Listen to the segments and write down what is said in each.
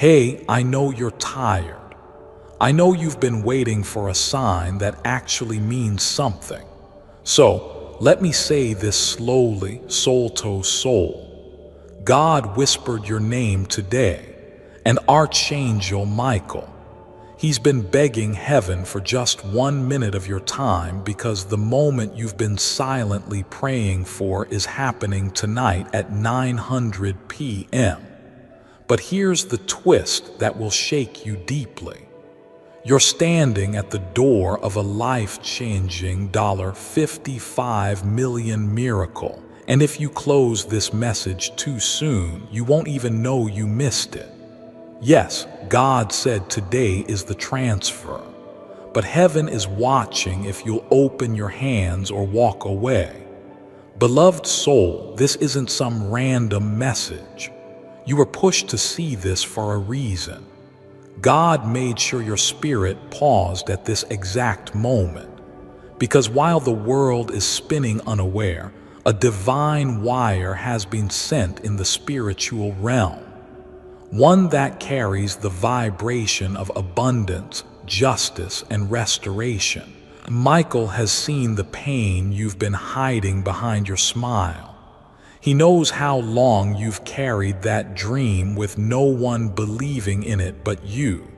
Hey, I know you're tired. I know you've been waiting for a sign that actually means something. So, let me say this slowly, soul to soul. God whispered your name today, and Archangel Michael. He's been begging heaven for just 1 minute of your time because the moment you've been silently praying for is happening tonight at 900 p.m. But here's the twist that will shake you deeply. You're standing at the door of a life-changing $55 million miracle. And if you close this message too soon, you won't even know you missed it. Yes, God said today is the transfer. But heaven is watching if you'll open your hands or walk away. Beloved soul, this isn't some random message. You were pushed to see this for a reason. God made sure your spirit paused at this exact moment. Because while the world is spinning unaware, a divine wire has been sent in the spiritual realm. One that carries the vibration of abundance, justice, and restoration. Michael has seen the pain you've been hiding behind your smile. He knows how long you've carried that dream with no one believing in it but you.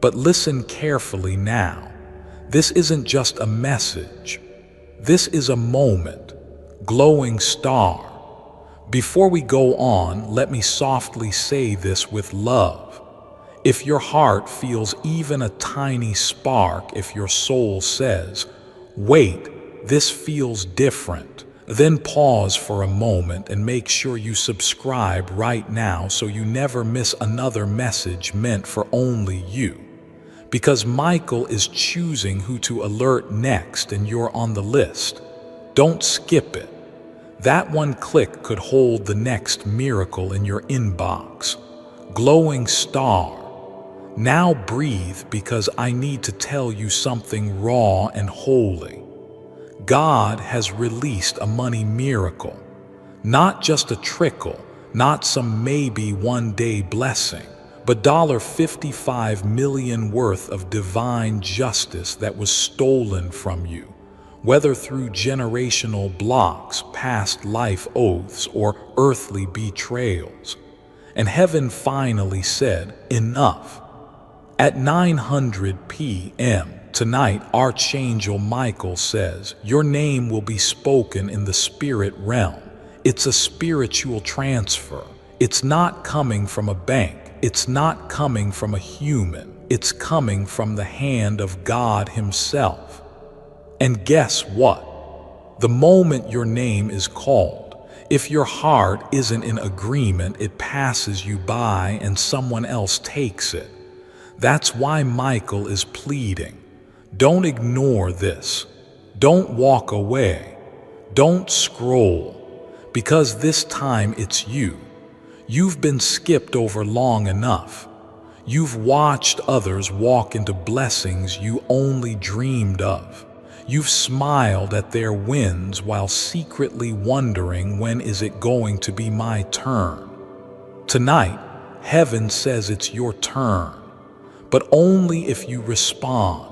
But listen carefully now. This isn't just a message. This is a moment. Glowing star. Before we go on, let me softly say this with love. If your heart feels even a tiny spark, if your soul says, "Wait, this feels different," then pause for a moment and make sure you subscribe right now so you never miss another message meant for only you. Because Michael is choosing who to alert next and you're on the list. Don't skip it. That one click could hold the next miracle in your inbox. Glowing star. Now breathe because I need to tell you something raw and holy. God has released a money miracle. Not just a trickle, not some maybe one day blessing, but $55 million worth of divine justice that was stolen from you. Whether through generational blocks, past life oaths, or earthly betrayals. And heaven finally said, enough. At 900 p.m. tonight, Archangel Michael says, your name will be spoken in the spirit realm. It's a spiritual transfer. It's not coming from a bank. It's not coming from a human. It's coming from the hand of God Himself. And guess what? The moment your name is called, if your heart isn't in agreement, it passes you by and someone else takes it. That's why Michael is pleading. Don't ignore this. Don't walk away. Don't scroll. Because this time it's you. You've been skipped over long enough. You've watched others walk into blessings you only dreamed of. You've smiled at their wins while secretly wondering, when is it going to be my turn? Tonight, heaven says it's your turn, but only if you respond.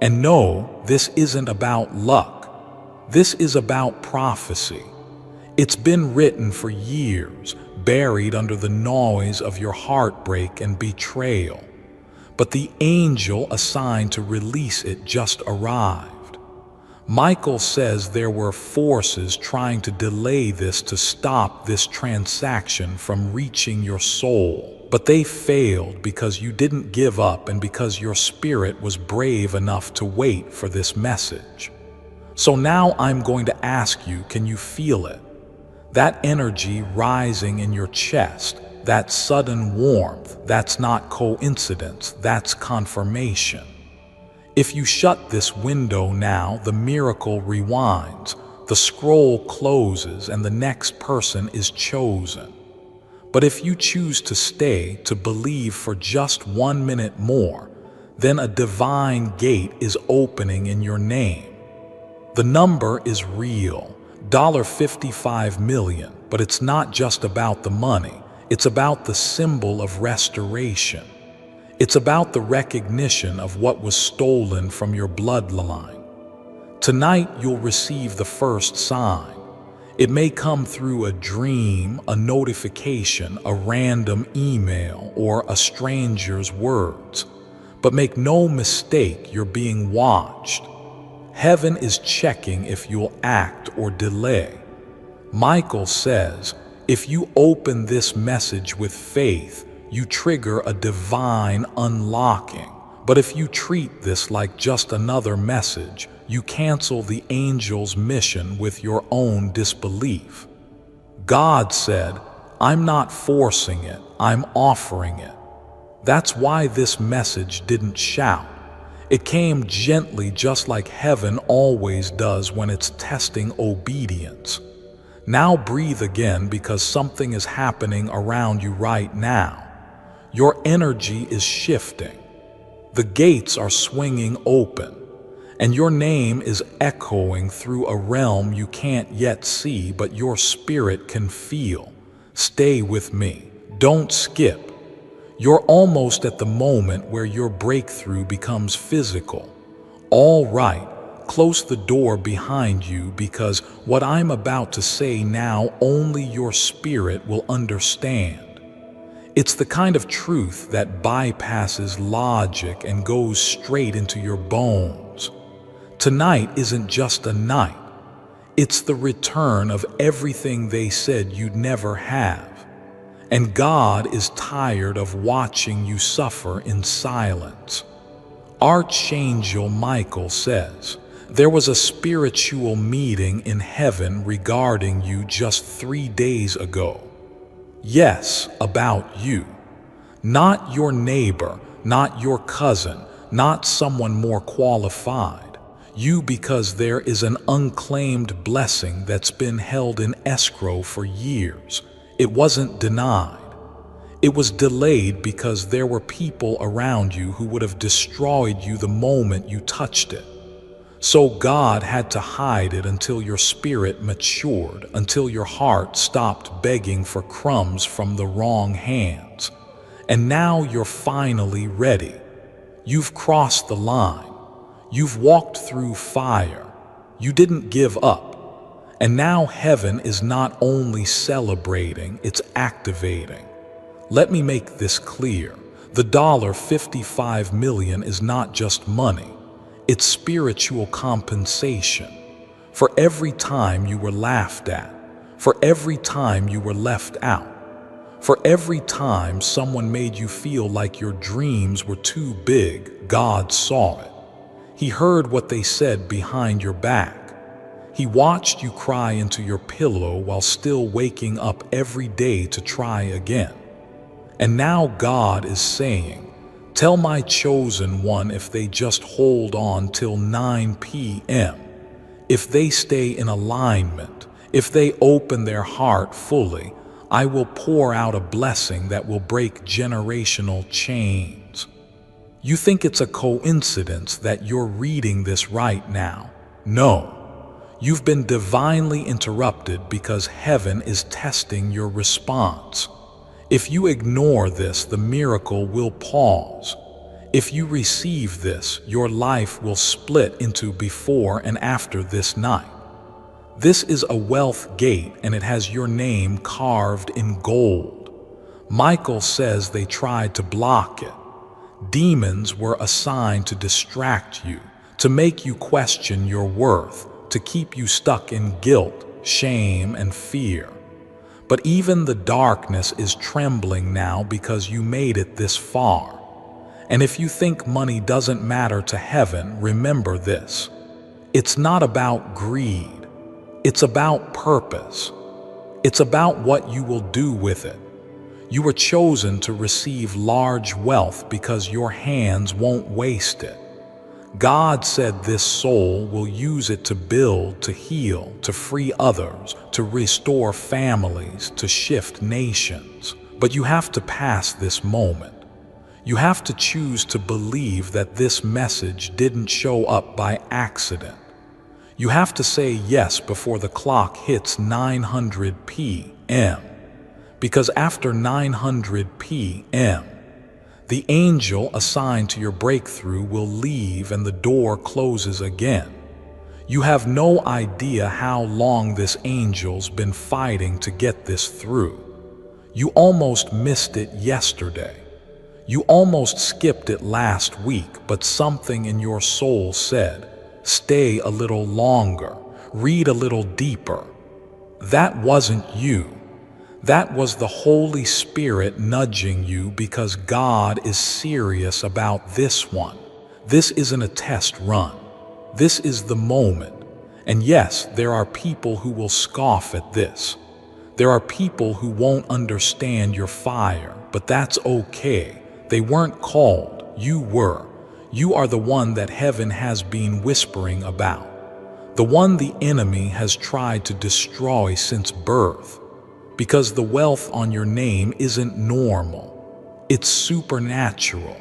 And no, this isn't about luck. This is about prophecy. It's been written for years, buried under the noise of your heartbreak and betrayal. But the angel assigned to release it just arrived. Michael says there were forces trying to delay this, to stop this transaction from reaching your soul. But they failed because you didn't give up and because your spirit was brave enough to wait for this message. So now I'm going to ask you, can you feel it? That energy rising in your chest, that sudden warmth, that's not coincidence, that's confirmation. If you shut this window now, the miracle rewinds, the scroll closes, and the next person is chosen. But if you choose to stay, to believe for just 1 minute more, then a divine gate is opening in your name. The number is real, $55 million, but it's not just about the money. It's about the symbol of restoration. It's about the recognition of what was stolen from your bloodline. Tonight, you'll receive the first sign. It may come through a dream, a notification, a random email, or a stranger's words. But make no mistake, you're being watched. Heaven is checking if you'll act or delay. Michael says, if you open this message with faith, you trigger a divine unlocking. But if you treat this like just another message, you cancel the angel's mission with your own disbelief. God said, I'm not forcing it, I'm offering it. That's why this message didn't shout. It came gently, just like heaven always does when it's testing obedience. Now breathe again, because something is happening around you right now. Your energy is shifting. The gates are swinging open, and your name is echoing through a realm you can't yet see, but your spirit can feel. Stay with me. Don't skip. You're almost at the moment where your breakthrough becomes physical. All right, close the door behind you, because what I'm about to say now, only your spirit will understand. It's the kind of truth that bypasses logic and goes straight into your bones. Tonight isn't just a night. It's the return of everything they said you'd never have. And God is tired of watching you suffer in silence. Archangel Michael says, there was a spiritual meeting in heaven regarding you just 3 days ago. Yes, about you. Not your neighbor, not your cousin, not someone more qualified. You, because there is an unclaimed blessing that's been held in escrow for years. It wasn't denied. It was delayed because there were people around you who would have destroyed you the moment you touched it. So God had to hide it until your spirit matured, until your heart stopped begging for crumbs from the wrong hands. And now you're finally ready. You've crossed the line. You've walked through fire. You didn't give up. And now heaven is not only celebrating, it's activating. Let me make this clear. The $55 million is not just money. It's spiritual compensation. For every time you were laughed at, for every time you were left out, for every time someone made you feel like your dreams were too big, God saw it. He heard what they said behind your back. He watched you cry into your pillow while still waking up every day to try again. And now God is saying, tell my chosen one, if they just hold on till 9 p.m., if they stay in alignment, if they open their heart fully, I will pour out a blessing that will break generational chains. You think it's a coincidence that you're reading this right now? No. You've been divinely interrupted because heaven is testing your response. If you ignore this, the miracle will pause. If you receive this, your life will split into before and after this night. This is a wealth gate, and it has your name carved in gold. Michael says they tried to block it. Demons were assigned to distract you, to make you question your worth, to keep you stuck in guilt, shame, and fear. But even the darkness is trembling now because you made it this far. And if you think money doesn't matter to heaven, remember this. It's not about greed. It's about purpose. It's about what you will do with it. You were chosen to receive large wealth because your hands won't waste it. God said this soul will use it to build, to heal, to free others, to restore families, to shift nations. But you have to pass this moment. You have to choose to believe that this message didn't show up by accident. You have to say yes before the clock hits 900 p.m. Because after 900 p.m., the angel assigned to your breakthrough will leave and the door closes again. You have no idea how long this angel's been fighting to get this through. You almost missed it yesterday. You almost skipped it last week, but something in your soul said, stay a little longer, read a little deeper. That wasn't you. That was the Holy Spirit nudging you because God is serious about this one. This isn't a test run. This is the moment. And yes, there are people who will scoff at this. There are people who won't understand your fire, but that's okay. They weren't called. You were. You are the one that heaven has been whispering about. The one the enemy has tried to destroy since birth. Because the wealth on your name isn't normal. It's supernatural.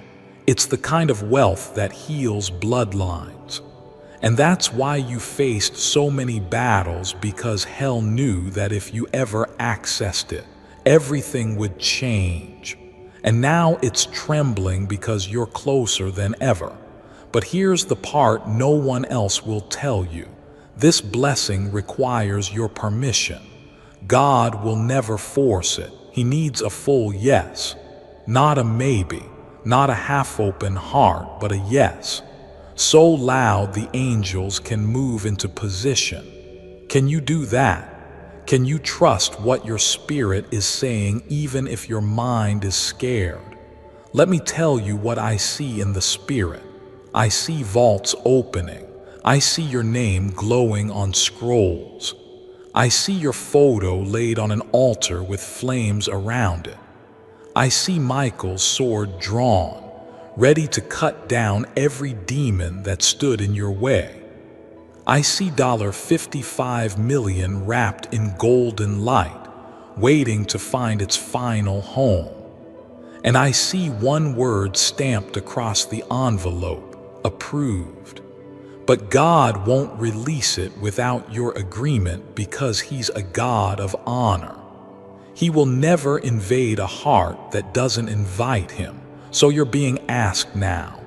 It's the kind of wealth that heals bloodlines. And that's why you faced so many battles, because hell knew that if you ever accessed it, everything would change. And now it's trembling because you're closer than ever. But here's the part no one else will tell you. This blessing requires your permission. God will never force it. He needs a full yes, not a maybe, not a half-open heart, but a yes. So loud the angels can move into position. Can you do that? Can you trust what your spirit is saying even if your mind is scared? Let me tell you what I see in the spirit. I see vaults opening. I see your name glowing on scrolls. I see your photo laid on an altar with flames around it. I see Michael's sword drawn, ready to cut down every demon that stood in your way. I see $55 million wrapped in golden light, waiting to find its final home. And I see one word stamped across the envelope, approved. But God won't release it without your agreement because He's a God of honor. He will never invade a heart that doesn't invite Him. So you're being asked now,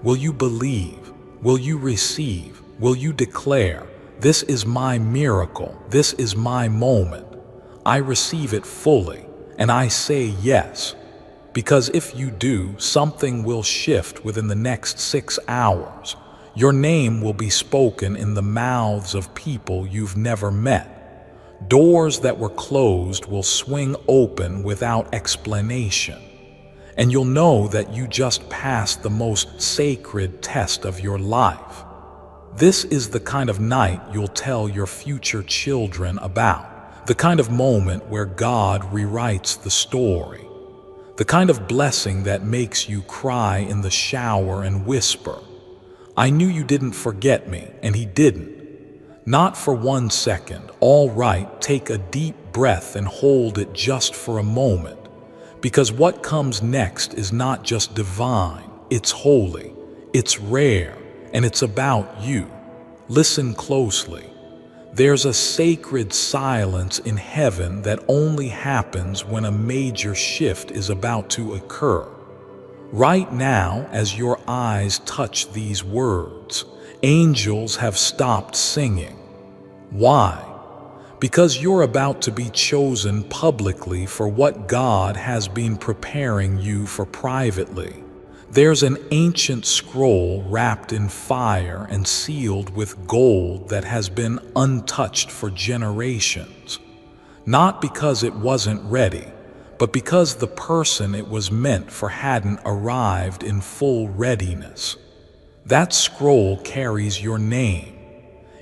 will you believe? Will you receive? Will you declare, this is my miracle, this is my moment. I receive it fully, and I say yes. Because if you do, something will shift within the next 6 hours. Your name will be spoken in the mouths of people you've never met. Doors that were closed will swing open without explanation. And you'll know that you just passed the most sacred test of your life. This is the kind of night you'll tell your future children about. The kind of moment where God rewrites the story. The kind of blessing that makes you cry in the shower and whisper, I knew you didn't forget me, and He didn't. Not for 1 second. All right, take a deep breath and hold it just for a moment. Because what comes next is not just divine, it's holy, it's rare, and it's about you. Listen closely. There's a sacred silence in heaven that only happens when a major shift is about to occur. Right now, as your eyes touch these words, angels have stopped singing. Why? Because you're about to be chosen publicly for what God has been preparing you for privately. There's an ancient scroll wrapped in fire and sealed with gold that has been untouched for generations. Not because it wasn't ready, but because the person it was meant for hadn't arrived in full readiness. That scroll carries your name.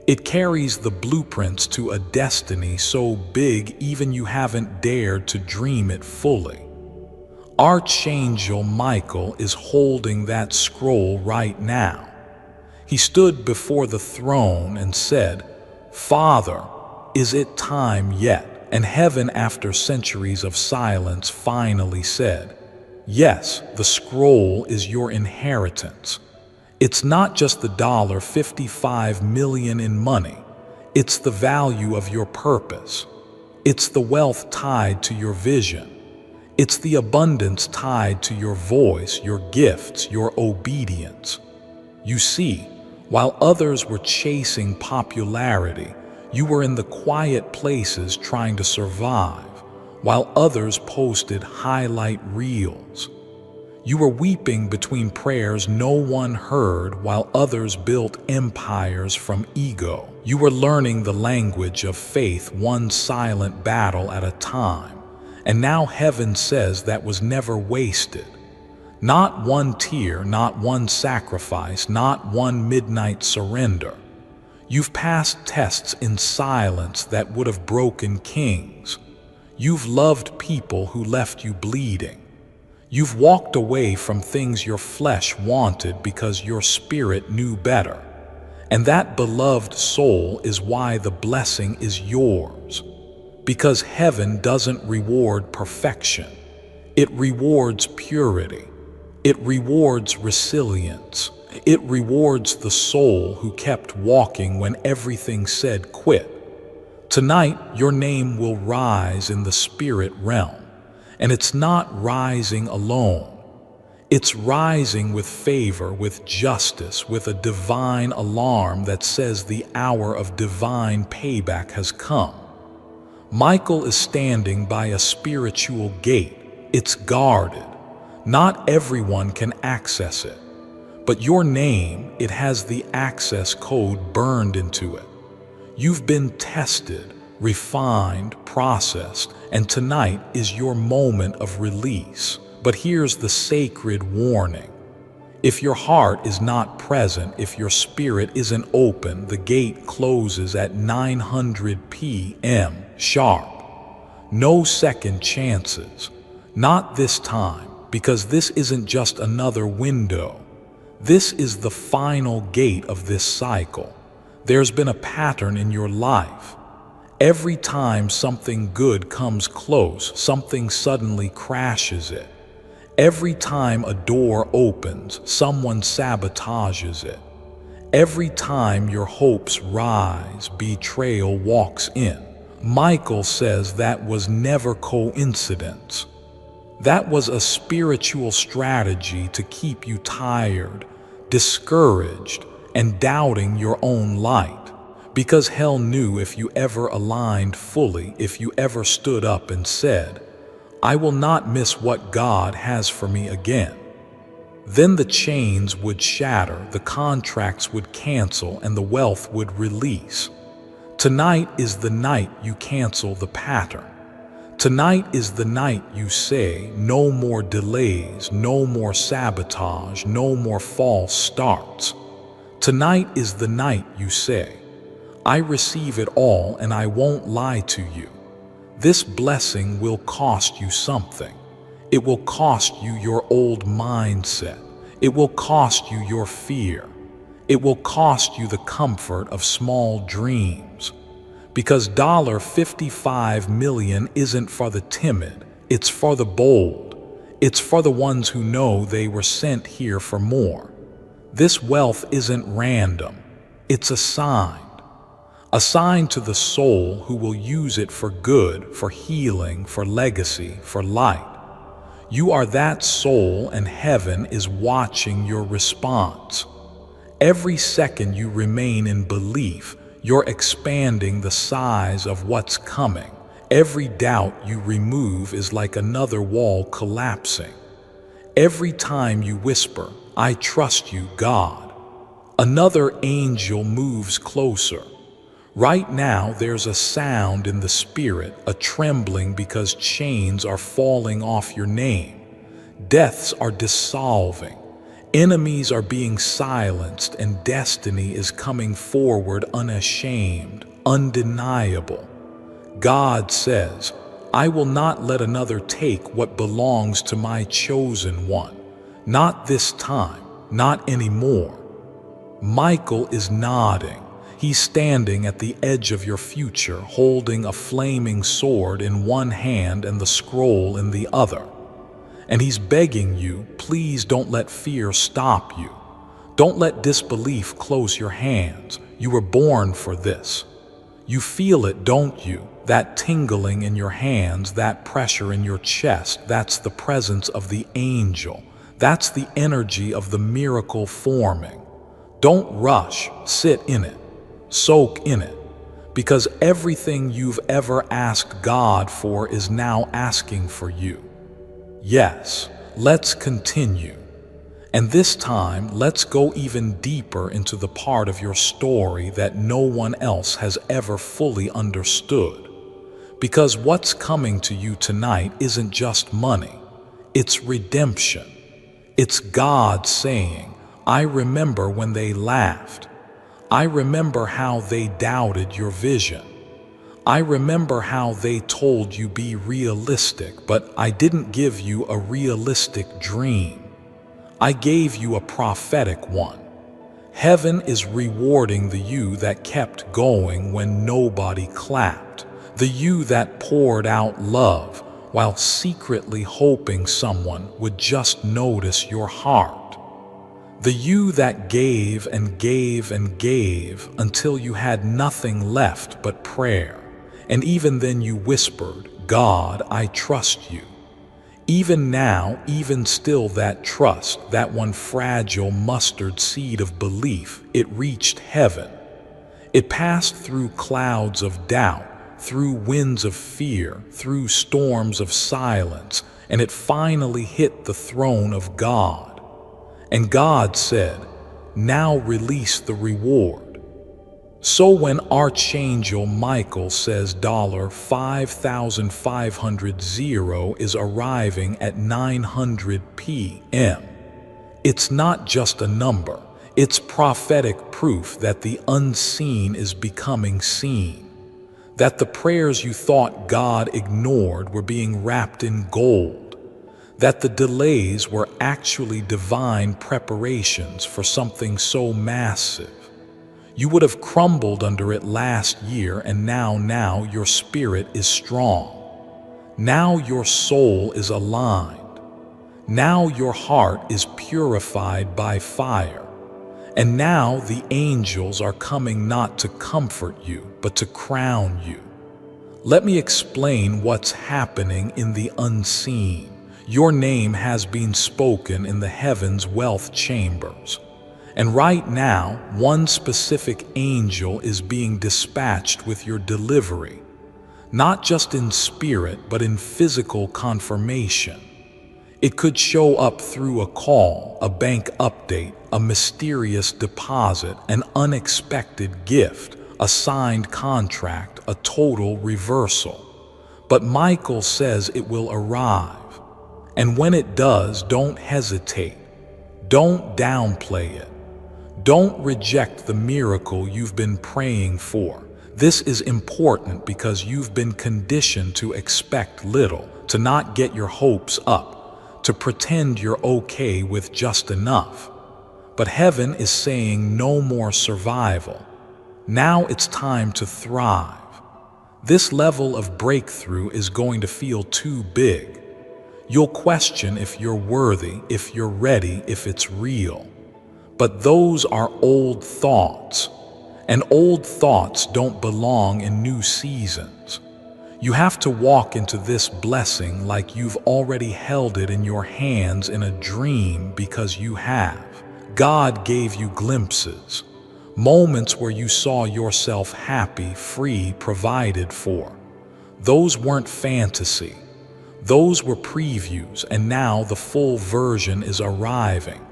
It carries the blueprints to a destiny so big even you haven't dared to dream it fully. Archangel Michael is holding that scroll right now. He stood before the throne and said, Father, is it time yet? And heaven, after centuries of silence, finally said, yes, the scroll is your inheritance. It's not just the $55 million in money. It's the value of your purpose. It's the wealth tied to your vision. It's the abundance tied to your voice, your gifts, your obedience. You see, while others were chasing popularity, you were in the quiet places trying to survive, while others posted highlight reels. You were weeping between prayers no one heard while others built empires from ego. You were learning the language of faith, one silent battle at a time. And now heaven says that was never wasted. Not one tear, not one sacrifice, not one midnight surrender. You've passed tests in silence that would have broken kings. You've loved people who left you bleeding. You've walked away from things your flesh wanted because your spirit knew better. And that beloved soul is why the blessing is yours. Because heaven doesn't reward perfection. It rewards purity. It rewards resilience. It rewards the soul who kept walking when everything said quit. Tonight, your name will rise in the spirit realm. And it's not rising alone. It's rising with favor, with justice, with a divine alarm that says the hour of divine payback has come. Michael is standing by a spiritual gate. It's guarded. Not everyone can access it. But your name, it has the access code burned into it. You've been tested, refined, processed, and tonight is your moment of release. But here's the sacred warning. If your heart is not present, if your spirit isn't open, the gate closes at 900 p.m. sharp. No second chances. Not this time, because this isn't just another window. This is the final gate of this cycle. There's been a pattern in your life. Every time something good comes close, something suddenly crashes it. Every time a door opens, someone sabotages it. Every time your hopes rise, betrayal walks in. Michael says that was never coincidence. That was a spiritual strategy to keep you tired, discouraged, and doubting your own light. Because hell knew if you ever aligned fully, if you ever stood up and said, I will not miss what God has for me again. Then the chains would shatter, the contracts would cancel, and the wealth would release. Tonight is the night you cancel the pattern. Tonight is the night you say, no more delays, no more sabotage, no more false starts. Tonight is the night you say, I receive it all and I won't lie to you. This blessing will cost you something. It will cost you your old mindset. It will cost you your fear. It will cost you the comfort of small dreams. Because $55 million isn't for the timid, it's for the bold. It's for the ones who know they were sent here for more. This wealth isn't random, it's assigned. Assigned to the soul who will use it for good, for healing, for legacy, for light. You are that soul and heaven is watching your response. Every second you remain in belief, you're expanding the size of what's coming. Every doubt you remove is like another wall collapsing. Every time you whisper, I trust you, God, another angel moves closer. Right now, there's a sound in the spirit, a trembling because chains are falling off your name. Deaths are dissolving. Enemies are being silenced, and destiny is coming forward unashamed, undeniable. God says, I will not let another take what belongs to my chosen one. Not this time, not anymore. Michael is nodding. He's standing at the edge of your future, holding a flaming sword in one hand and the scroll in the other. And he's begging you, please don't let fear stop you. Don't let disbelief close your hands. You were born for this. You feel it, don't you? That tingling in your hands, that pressure in your chest, that's the presence of the angel. That's the energy of the miracle forming. Don't rush, sit in it, soak in it, because everything you've ever asked God for is now asking for you. Yes, let's continue. And this time, let's go even deeper into the part of your story that no one else has ever fully understood. Because what's coming to you tonight isn't just money, it's redemption. It's God saying, I remember when they laughed. I remember how they doubted your vision. I remember how they told you be realistic, but I didn't give you a realistic dream. I gave you a prophetic one. Heaven is rewarding the you that kept going when nobody clapped, the you that poured out love while secretly hoping someone would just notice your heart, the you that gave and gave and gave until you had nothing left but prayer, and even then you whispered, God, I trust you. Even now, even still, that trust, that one fragile mustard seed of belief, it reached heaven. It passed through clouds of doubt, through winds of fear, through storms of silence, and it finally hit the throne of God. And God said, now release the reward. So when Archangel Michael says $5,500 is arriving at 900 p.m., it's not just a number, it's prophetic proof that the unseen is becoming seen, that the prayers you thought God ignored were being wrapped in gold, that the delays were actually divine preparations for something so massive. You would have crumbled under it last year, and now your spirit is strong. Now your soul is aligned. Now your heart is purified by fire. And now the angels are coming not to comfort you, but to crown you. Let me explain what's happening in the unseen. Your name has been spoken in the heavens' wealth chambers. And right now, one specific angel is being dispatched with your delivery, not just in spirit, but in physical confirmation. It could show up through a call, a bank update, a mysterious deposit, an unexpected gift, a signed contract, a total reversal. But Michael says it will arrive. And when it does, don't hesitate. Don't downplay it. Don't reject the miracle you've been praying for. This is important because you've been conditioned to expect little, to not get your hopes up, to pretend you're okay with just enough. But heaven is saying no more survival. Now it's time to thrive. This level of breakthrough is going to feel too big. You'll question if you're worthy, if you're ready, if it's real. But those are old thoughts, and old thoughts don't belong in new seasons. You have to walk into this blessing like you've already held it in your hands in a dream, because you have. God gave you glimpses, moments where you saw yourself happy, free, provided for. Those weren't fantasy. Those were previews, and now the full version is arriving.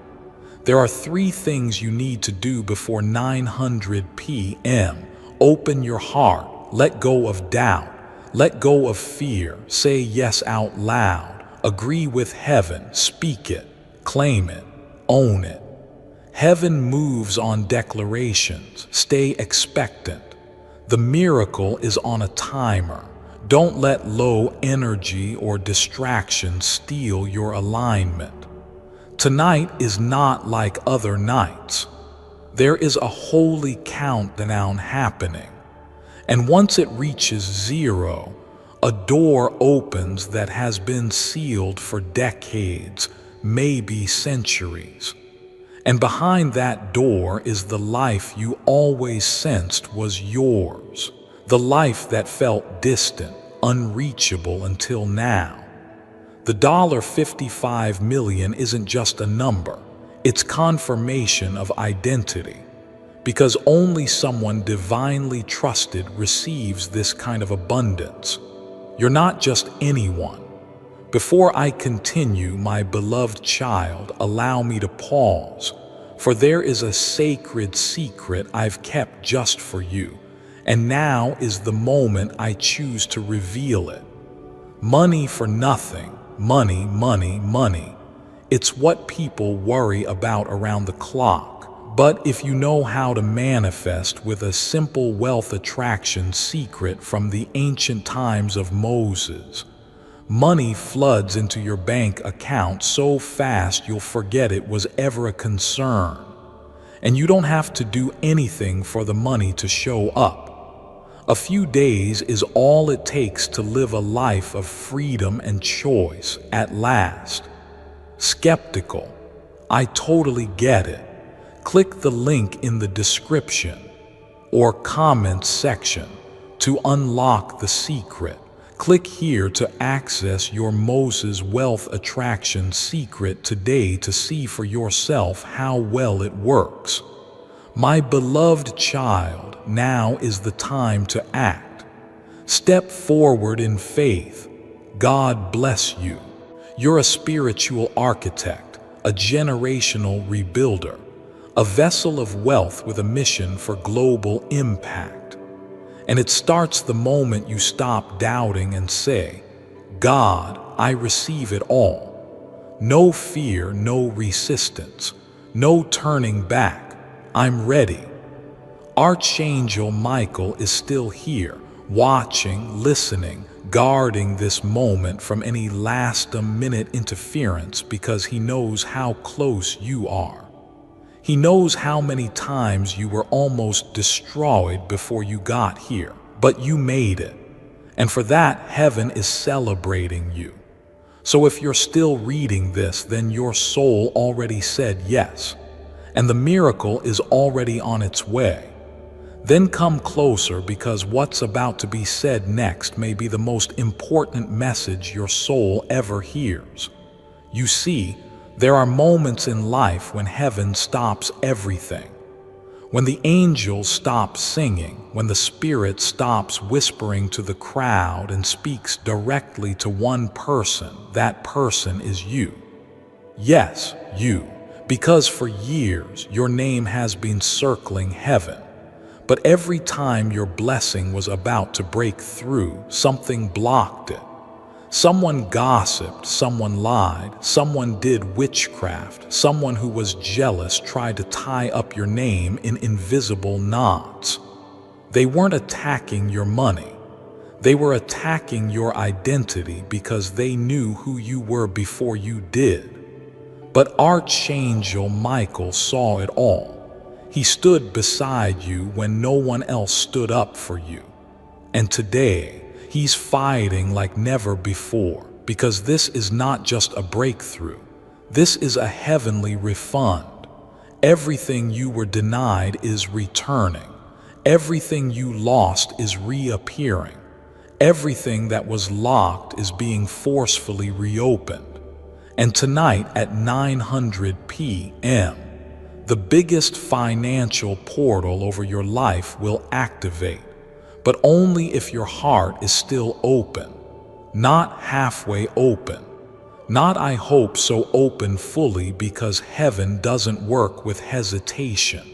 There are 3 things you need to do before 900 p.m. Open your heart, let go of doubt, let go of fear, say yes out loud, agree with heaven, speak it, claim it, own it. Heaven moves on declarations, stay expectant. The miracle is on a timer. Don't let low energy or distraction steal your alignment. Tonight is not like other nights. There is a holy countdown happening. And once it reaches 0, a door opens that has been sealed for decades, maybe centuries. And behind that door is the life you always sensed was yours. The life that felt distant, unreachable until now. The $55 million isn't just a number, it's confirmation of identity. Because only someone divinely trusted receives this kind of abundance. You're not just anyone. Before I continue, my beloved child, allow me to pause, for there is a sacred secret I've kept just for you, and now is the moment I choose to reveal it. Money for nothing, money, money, money. It's what people worry about around the clock. But if you know how to manifest with a simple wealth attraction secret from the ancient times of Moses, money floods into your bank account so fast you'll forget it was ever a concern. And you don't have to do anything for the money to show up. A few days is all it takes to live a life of freedom and choice at last. Skeptical? I totally get it. Click the link in the description or comments section to unlock the secret. Click here to access your Moses wealth attraction secret today to see for yourself how well it works. My beloved child, now is the time to act. Step forward in faith. God bless you. You're a spiritual architect, a generational rebuilder, a vessel of wealth with a mission for global impact. And it starts the moment you stop doubting and say, God, I receive it all. No fear, no resistance, no turning back. I'm ready. Archangel Michael is still here, watching, listening, guarding this moment from any last-minute interference because he knows how close you are. He knows how many times you were almost destroyed before you got here, but you made it. And for that, heaven is celebrating you. So if you're still reading this, then your soul already said yes, and the miracle is already on its way. Then come closer, because what's about to be said next may be the most important message your soul ever hears. You see, there are moments in life when heaven stops everything. When the angels stop singing, when the Spirit stops whispering to the crowd and speaks directly to one person, that person is you. Yes, you. Because for years your name has been circling heaven. But every time your blessing was about to break through, something blocked it. Someone gossiped, someone lied, someone did witchcraft, someone who was jealous tried to tie up your name in invisible knots. They weren't attacking your money. They were attacking your identity because they knew who you were before you did. But Archangel Michael saw it all. He stood beside you when no one else stood up for you. And today, he's fighting like never before, because this is not just a breakthrough. This is a heavenly refund. Everything you were denied is returning. Everything you lost is reappearing. Everything that was locked is being forcefully reopened. And tonight at 900 p.m., the biggest financial portal over your life will activate. But only if your heart is still open, not halfway open, not I hope so open fully, because heaven doesn't work with hesitation.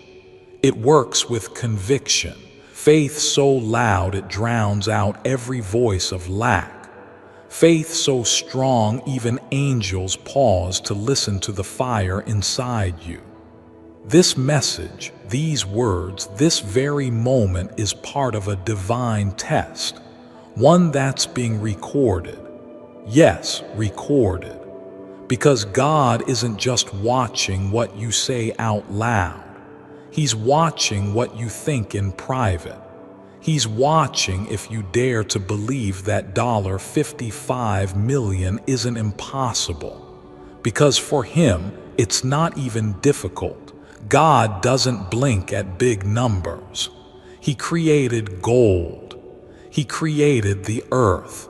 It works with conviction, faith so loud it drowns out every voice of lack, faith so strong even angels pause to listen to the fire inside you. This message, these words, this very moment is part of a divine test, one that's being recorded. Yes, recorded. Because God isn't just watching what you say out loud. He's watching what you think in private. He's watching if you dare to believe that $55 million isn't impossible. Because for him, it's not even difficult. God doesn't blink at big numbers. He created gold, He created the earth.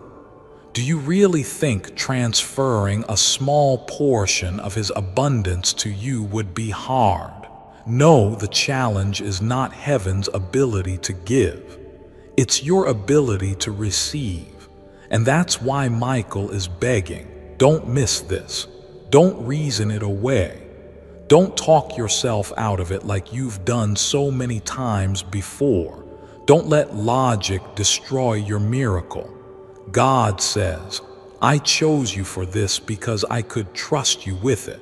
Do you really think transferring a small portion of His abundance to you would be hard? No, the challenge is not heaven's ability to give. It's your ability to receive. And that's why Michael is begging. Don't miss this. Don't reason it away. Don't talk yourself out of it like you've done so many times before. Don't let logic destroy your miracle. God says, I chose you for this because I could trust you with it,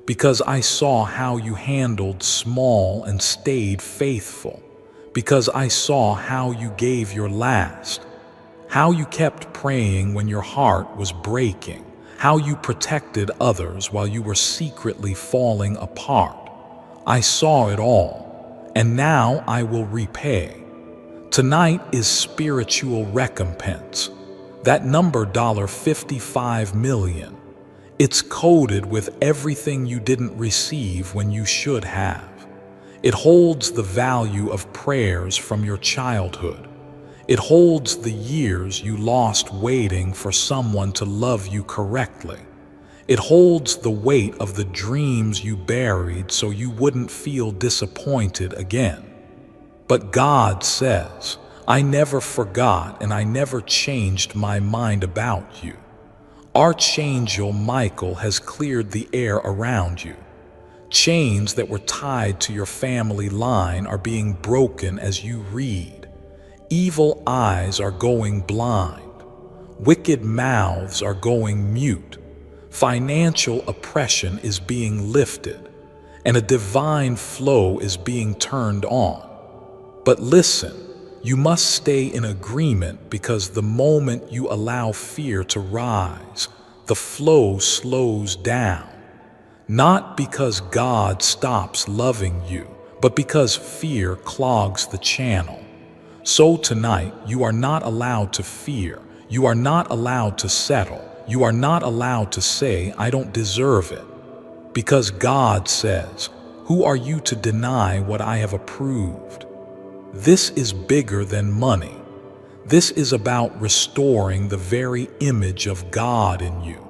because I saw how you handled small and stayed faithful, because I saw how you gave your last, how you kept praying when your heart was breaking, how you protected others while you were secretly falling apart. I saw it all, and now I will repay. Tonight is spiritual recompense. That number, $55 million, it's coded with everything you didn't receive when you should have. It holds the value of prayers from your childhood. It holds the years you lost waiting for someone to love you correctly. It holds the weight of the dreams you buried so you wouldn't feel disappointed again. But God says, I never forgot and I never changed my mind about you. Archangel Michael has cleared the air around you. Chains that were tied to your family line are being broken as you read. Evil eyes are going blind. Wicked mouths are going mute. Financial oppression is being lifted, and a divine flow is being turned on. But listen, you must stay in agreement, because the moment you allow fear to rise, the flow slows down. Not because God stops loving you, but because fear clogs the channel. So tonight, you are not allowed to fear. You are not allowed to settle. You are not allowed to say, I don't deserve it. Because God says, who are you to deny what I have approved? This is bigger than money. This is about restoring the very image of God in you.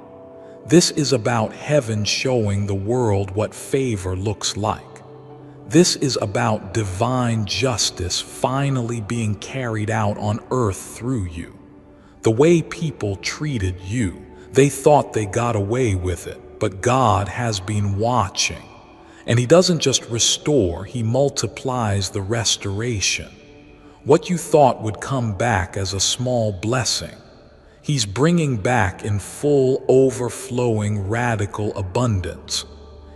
This is about heaven showing the world what favor looks like. This is about divine justice finally being carried out on earth through you. The way people treated you, they thought they got away with it, but God has been watching. And He doesn't just restore, He multiplies the restoration. What you thought would come back as a small blessing, He's bringing back in full, overflowing, radical abundance.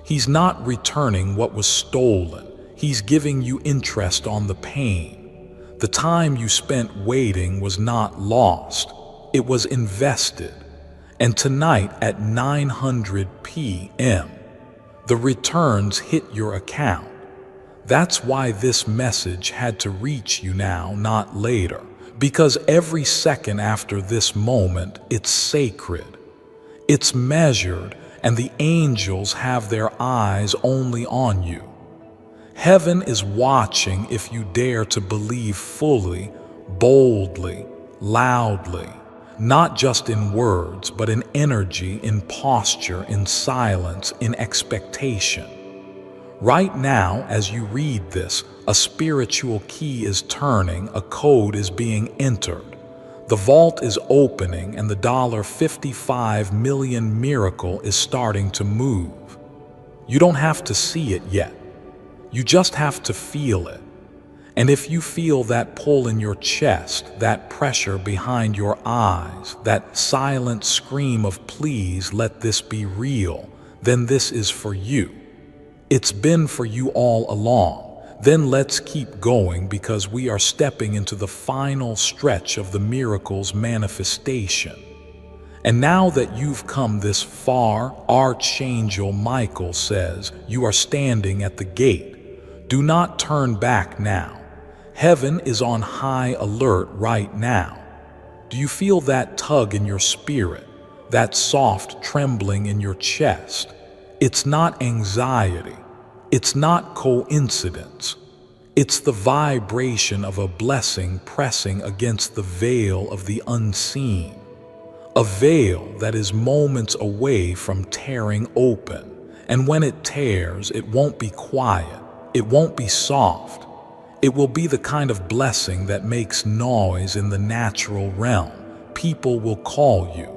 He's not returning what was stolen. He's giving you interest on the pain. The time you spent waiting was not lost. It was invested. And tonight at 9:00 p.m., the returns hit your account. That's why this message had to reach you now, not later. Because every second after this moment, it's sacred. It's measured, and the angels have their eyes only on you. Heaven is watching if you dare to believe fully, boldly, loudly. Not just in words, but in energy, in posture, in silence, in expectation. Right now, as you read this, a spiritual key is turning, a code is being entered. The vault is opening, and the $55 million miracle is starting to move. You don't have to see it yet. You just have to feel it. And if you feel that pull in your chest, that pressure behind your eyes, that silent scream of please let this be real, then this is for you. It's been for you all along. Then let's keep going, because we are stepping into the final stretch of the miracle's manifestation. And now that you've come this far, Archangel Michael says, you are standing at the gate. Do not turn back now. Heaven is on high alert right now. Do you feel that tug in your spirit, that soft trembling in your chest? It's not anxiety. It's not coincidence. It's the vibration of a blessing pressing against the veil of the unseen. A veil that is moments away from tearing open. And when it tears, it won't be quiet. It won't be soft. It will be the kind of blessing that makes noise in the natural realm. People will call you.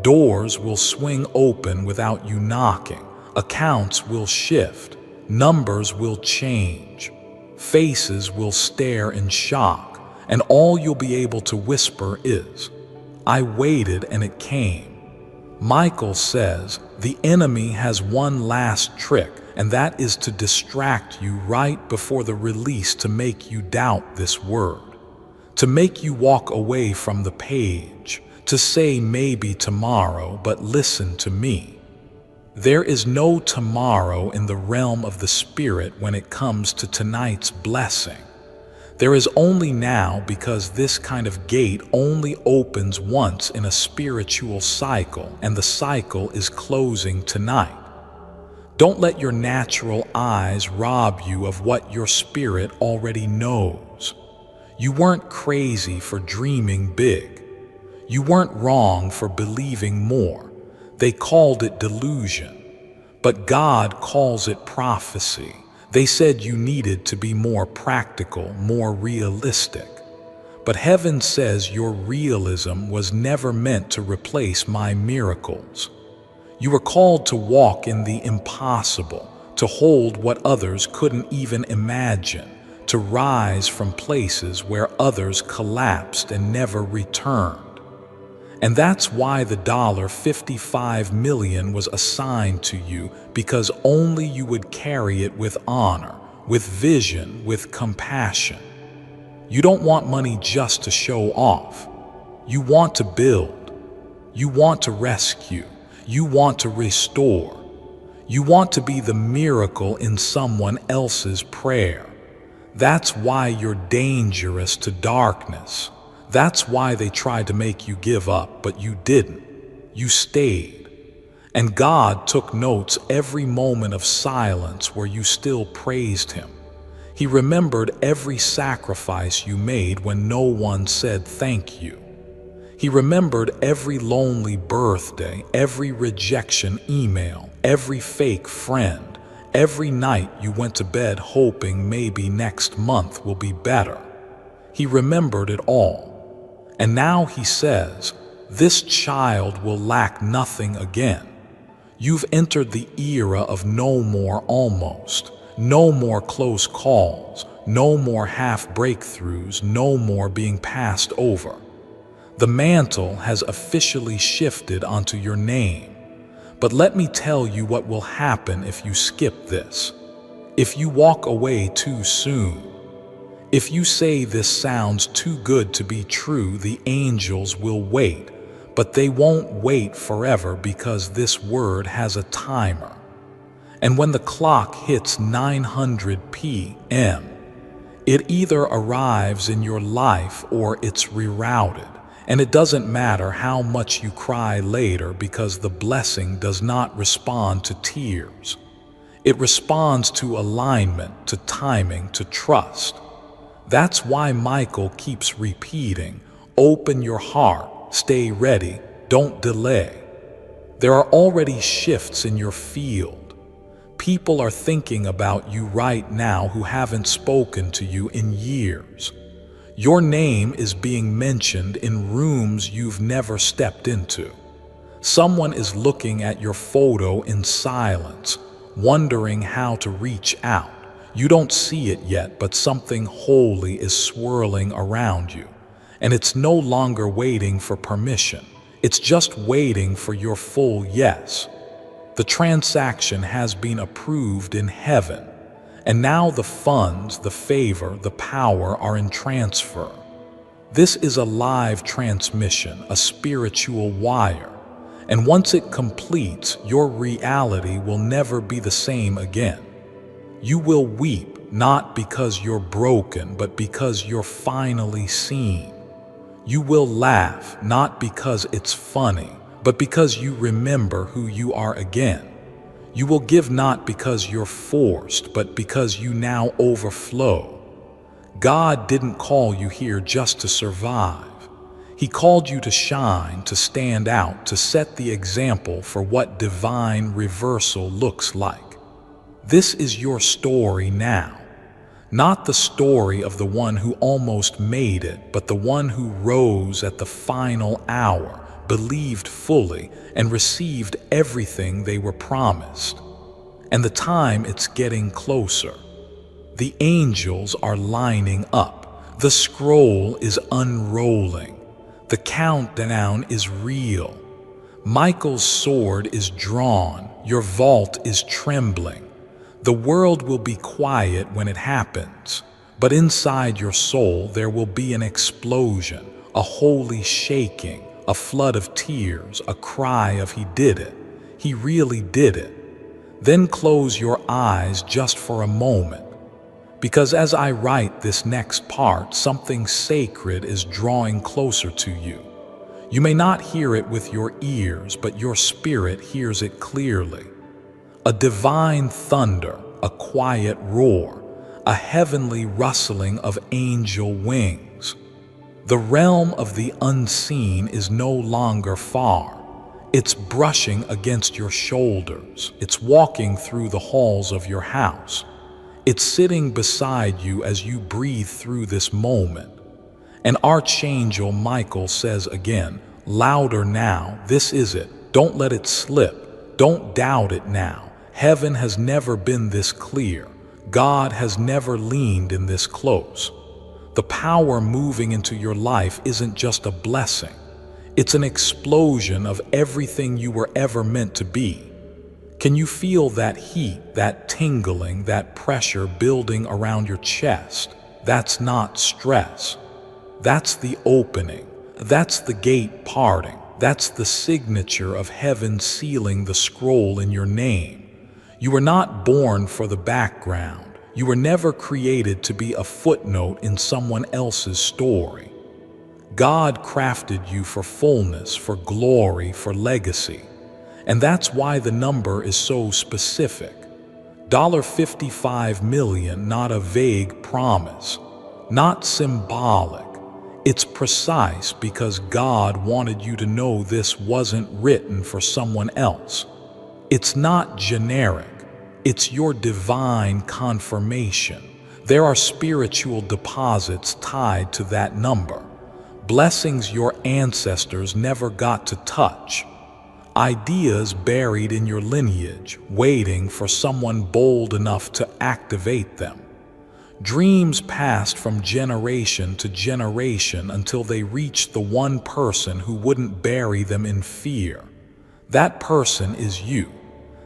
Doors will swing open without you knocking. Accounts will shift. Numbers will change. Faces will stare in shock. And all you'll be able to whisper is, "I waited and it came." Michael says the enemy has one last trick, and that is to distract you right before the release, to make you doubt this word, to make you walk away from the page, to say maybe tomorrow, but listen to me. There is no tomorrow in the realm of the spirit when it comes to tonight's blessing. There is only now, because this kind of gate only opens once in a spiritual cycle, and the cycle is closing tonight. Don't let your natural eyes rob you of what your spirit already knows. You weren't crazy for dreaming big. You weren't wrong for believing more. They called it delusion, but God calls it prophecy. They said you needed to be more practical, more realistic. But heaven says your realism was never meant to replace my miracles. You were called to walk in the impossible, to hold what others couldn't even imagine, to rise from places where others collapsed and never returned. And that's why the $55 million was assigned to you, because only you would carry it with honor, with vision, with compassion. You don't want money just to show off. You want to build. You want to rescue. You want to restore. You want to be the miracle in someone else's prayer. That's why you're dangerous to darkness. That's why they tried to make you give up, but you didn't. You stayed. And God took notes every moment of silence where you still praised Him. He remembered every sacrifice you made when no one said thank you. He remembered every lonely birthday, every rejection email, every fake friend, every night you went to bed hoping maybe next month will be better. He remembered it all. And now He says, this child will lack nothing again. You've entered the era of no more almost, no more close calls, no more half breakthroughs, no more being passed over. The mantle has officially shifted onto your name. But let me tell you what will happen if you skip this. If you walk away too soon. If you say this sounds too good to be true, the angels will wait, but they won't wait forever, because this word has a timer. And when the clock hits 900 p.m., it either arrives in your life or it's rerouted. And it doesn't matter how much you cry later, because the blessing does not respond to tears. It responds to alignment, to timing, to trust. That's why Michael keeps repeating, open your heart, stay ready, don't delay. There are already shifts in your field. People are thinking about you right now who haven't spoken to you in years. Your name is being mentioned in rooms you've never stepped into. Someone is looking at your photo in silence, wondering how to reach out. You don't see it yet, but something holy is swirling around you. And it's no longer waiting for permission. It's just waiting for your full yes. The transaction has been approved in heaven. And now the funds, the favor, the power are in transfer. This is a live transmission, a spiritual wire. And once it completes, your reality will never be the same again. You will weep, not because you're broken, but because you're finally seen. You will laugh, not because it's funny, but because you remember who you are again. You will give not because you're forced, but because you now overflow. God didn't call you here just to survive. He called you to shine, to stand out, to set the example for what divine reversal looks like. This is your story now. Not the story of the one who almost made it, but the one who rose at the final hour, believed fully, and received everything they were promised. And the time it's getting closer. The angels are lining up. The scroll is unrolling. The countdown is real. Michael's sword is drawn. Your vault is trembling. The world will be quiet when it happens, but inside your soul there will be an explosion, a holy shaking, a flood of tears, a cry of "He did it. He really did it." Then close your eyes just for a moment, because as I write this next part, something sacred is drawing closer to you. You may not hear it with your ears, but your spirit hears it clearly. A divine thunder, a quiet roar, a heavenly rustling of angel wings. The realm of the unseen is no longer far. It's brushing against your shoulders. It's walking through the halls of your house. It's sitting beside you as you breathe through this moment. And Archangel Michael says again, louder now, this is it. Don't let it slip. Don't doubt it now. Heaven has never been this clear. God has never leaned in this close. The power moving into your life isn't just a blessing. It's an explosion of everything you were ever meant to be. Can you feel that heat, that tingling, that pressure building around your chest? That's not stress. That's the opening. That's the gate parting. That's the signature of heaven sealing the scroll in your name. You were not born for the background. You were never created to be a footnote in someone else's story. God crafted you for fullness, for glory, for legacy. And that's why the number is so specific. $55 million, not a vague promise, not symbolic. It's precise because God wanted you to know this wasn't written for someone else. It's not generic. It's your divine confirmation. There are spiritual deposits tied to that number. Blessings your ancestors never got to touch. Ideas buried in your lineage, waiting for someone bold enough to activate them. Dreams passed from generation to generation until they reached the one person who wouldn't bury them in fear. That person is you.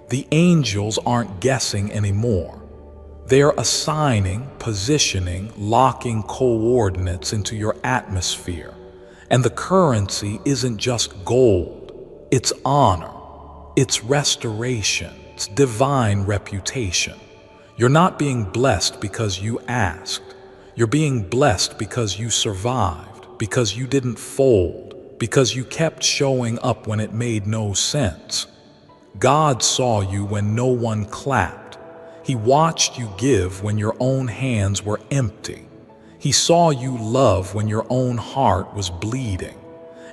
The angels aren't guessing anymore. They're assigning, positioning, locking coordinates into your atmosphere. And the currency isn't just gold. It's honor. It's restoration. It's divine reputation. You're not being blessed because you asked. You're being blessed because you survived, because you didn't fold, because you kept showing up when it made no sense. God saw you when no one clapped. He watched you give when your own hands were empty. He saw you love when your own heart was bleeding.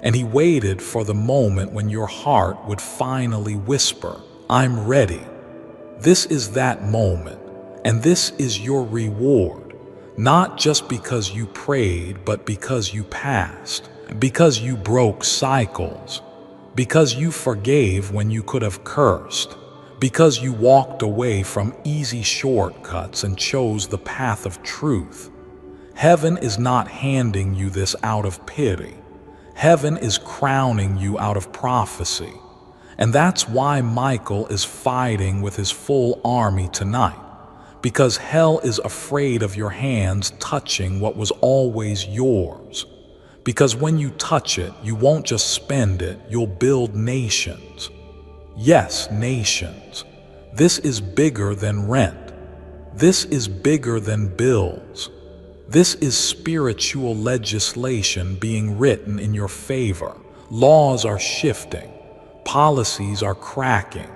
And He waited for the moment when your heart would finally whisper, "I'm ready." This is that moment, and this is your reward, not just because you prayed, but because you passed, because you broke cycles, because you forgave when you could have cursed, because you walked away from easy shortcuts and chose the path of truth. Heaven is not handing you this out of pity. Heaven is crowning you out of prophecy. And that's why Michael is fighting with his full army tonight, because hell is afraid of your hands touching what was always yours. Because when you touch it, you won't just spend it, you'll build nations. Yes, nations. This is bigger than rent. This is bigger than bills. This is spiritual legislation being written in your favor. Laws are shifting. Policies are cracking.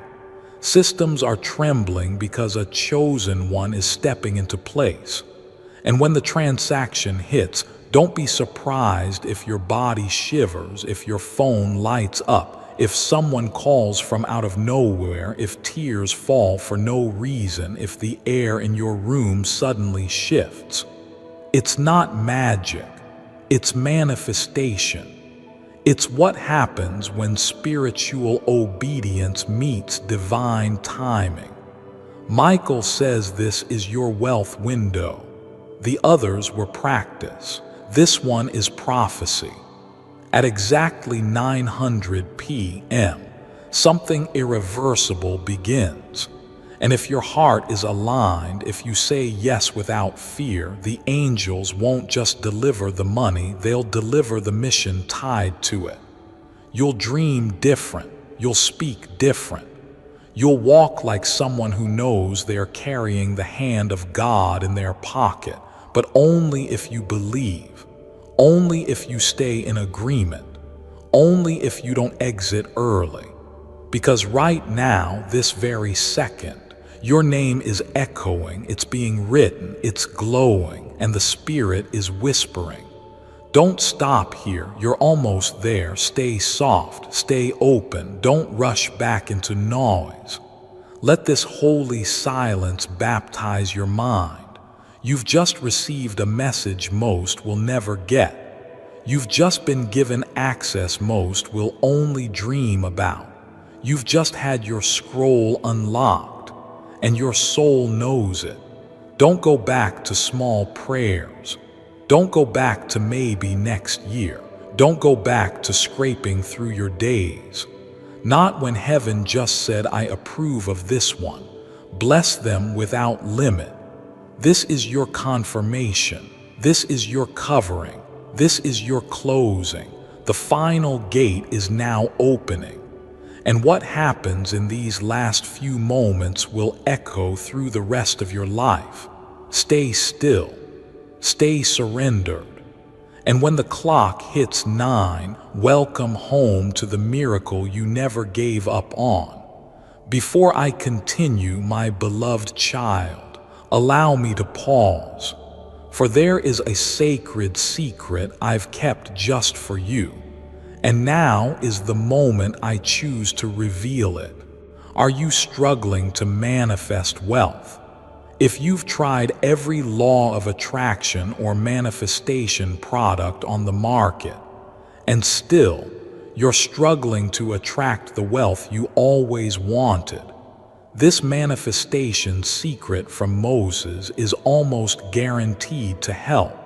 Systems are trembling because a chosen one is stepping into place. And when the transaction hits, don't be surprised if your body shivers, if your phone lights up, if someone calls from out of nowhere, if tears fall for no reason, if the air in your room suddenly shifts. It's not magic, it's manifestation. It's what happens when spiritual obedience meets divine timing. Michael says this is your wealth window. The others were practice. This one is prophecy. At exactly 900 p.m., something irreversible begins. And if your heart is aligned, if you say yes without fear, the angels won't just deliver the money, they'll deliver the mission tied to it. You'll dream different. You'll speak different. You'll walk like someone who knows they're carrying the hand of God in their pocket, but only if you believe, only if you stay in agreement, only if you don't exit early. Because right now, this very second, your name is echoing, it's being written, it's glowing, and the Spirit is whispering. Don't stop here, you're almost there. Stay soft, stay open, don't rush back into noise. Let this holy silence baptize your mind. You've just received a message most will never get. You've just been given access most will only dream about. You've just had your scroll unlocked, and your soul knows it. Don't go back to small prayers. Don't go back to maybe next year. Don't go back to scraping through your days. Not when heaven just said, I approve of this one. Bless them without limit. This is your confirmation. This is your covering. This is your closing. The final gate is now opening. And what happens in these last few moments will echo through the rest of your life. Stay still. Stay surrendered. And when the clock hits 9, welcome home to the miracle you never gave up on. Before I continue, my beloved child, allow me to pause, for there is a sacred secret I've kept just for you. And now is the moment I choose to reveal it. Are you struggling to manifest wealth? If you've tried every law of attraction or manifestation product on the market, and still you're struggling to attract the wealth you always wanted, this manifestation secret from Moses is almost guaranteed to help.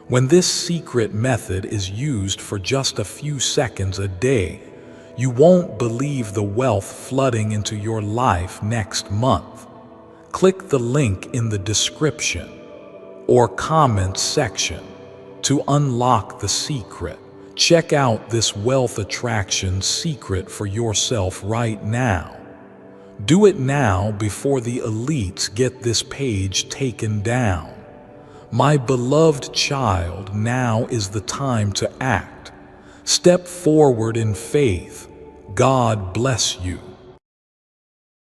When this secret method is used for just a few seconds a day, you won't believe the wealth flooding into your life next month. Click the link in the description or comments section to unlock the secret. Check out this wealth attraction secret for yourself right now. Do it now before the elites get this page taken down. My beloved child, now is the time to act. Step forward in faith. God bless you.